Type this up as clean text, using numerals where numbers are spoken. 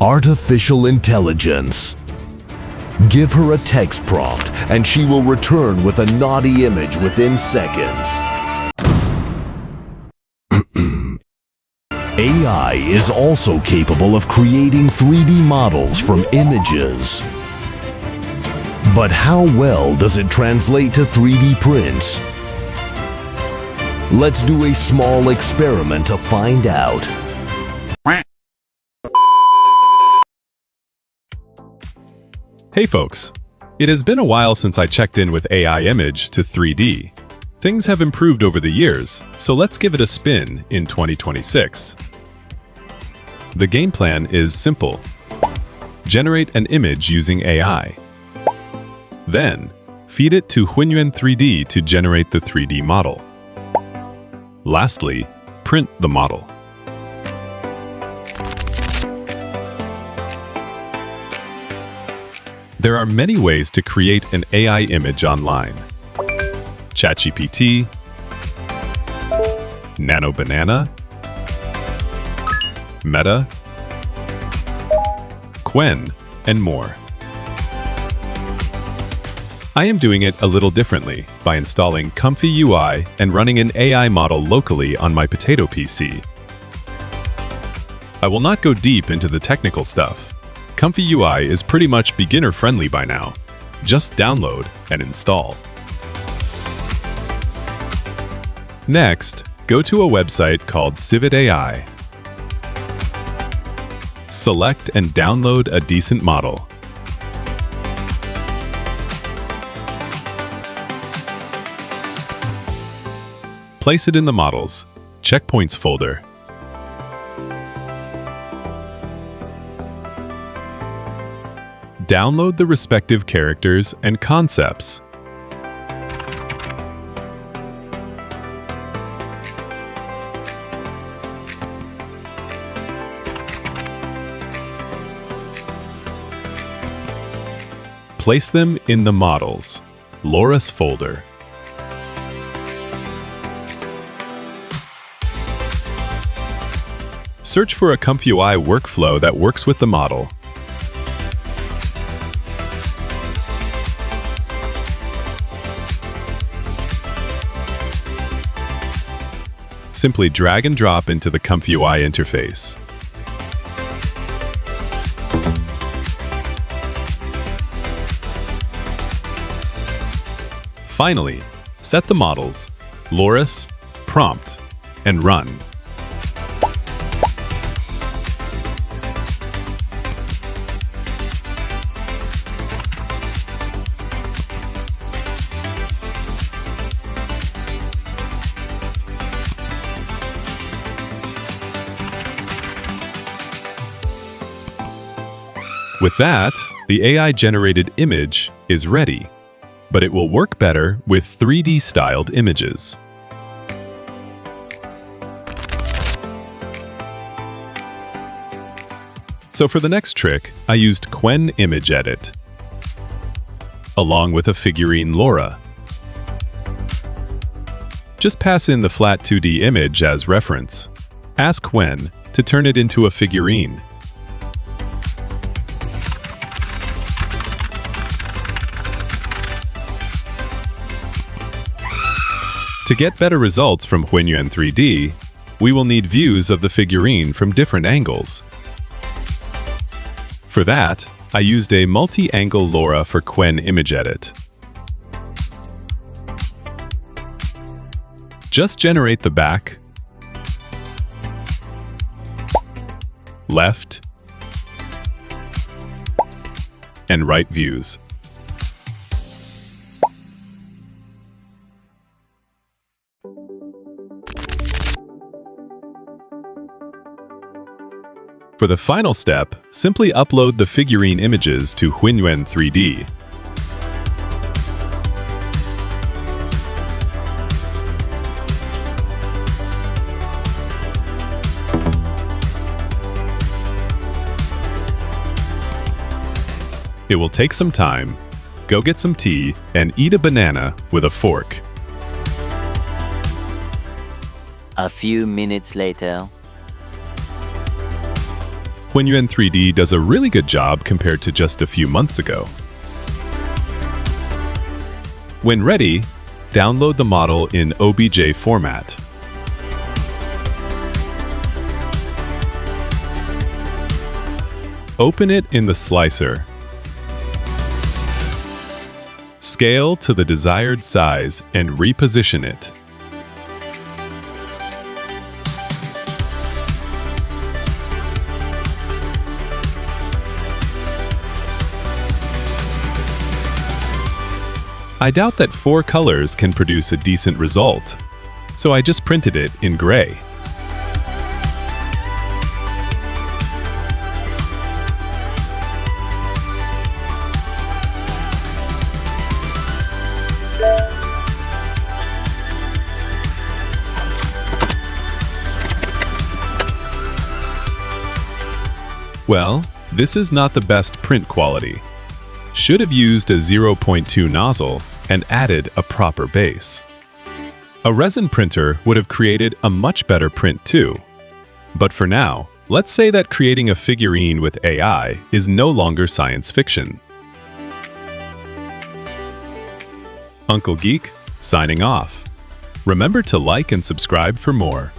Artificial intelligence. Give her a text prompt and she will return with a naughty image within seconds. AI is also capable of creating 3D models from images. But how well does it translate to 3D prints? Let's do a small experiment to find out. Hey folks, it has been a while since I checked in with AI Image to 3D. Things have improved over the years, so let's give it a spin in 2026. The game plan is simple. Generate an image using AI. Then, feed it to Hunyuan 3D to generate the 3D model. Lastly, print the model. There are many ways to create an AI image online. ChatGPT, Nano Banana, Meta, Qwen, and more. I am doing it a little differently by installing Comfy UI and running an AI model locally on my Potato PC. I will not go deep into the technical stuff. Comfy UI is pretty much beginner-friendly by now. Just download and install. Next, go to a website called Civet AI. Select and download a decent model. Place it in the Models Checkpoints folder. Download the respective characters and concepts. Place them in the Models Loris folder. Search for a Comfy UI workflow that works with the model. Simply drag and drop into the Comfy UI interface. Finally, set the models, Loris, Prompt, and Run. With that, the AI-generated image is ready, but it will work better with 3D-styled images. So for the next trick, I used Qwen Image Edit, along with a figurine Laura. Just pass in the flat 2D image as reference. Ask Qwen to turn it into a figurine. To get better results from Hunyuan 3D, we will need views of the figurine from different angles. For that, I used a multi-angle LoRa for Qwen Image Edit. Just generate the back, left, and right views. For the final step, simply upload the figurine images to Hunyuan 3D. It will take some time. Go get some tea and eat a banana with a fork. A few minutes later. Hunyuan 3D does a really good job compared to just a few months ago. When ready, download the model in OBJ format. Open it in the slicer. Scale to the desired size and reposition it. I doubt that 4 colors can produce a decent result, so I just printed it in gray. Well, this is not the best print quality. Should have used a 0.2 nozzle and added a proper base. A resin printer would have created a much better print too. But for now, let's say that creating a figurine with AI is no longer science fiction. Uncle Geek, signing off. Remember to like and subscribe for more.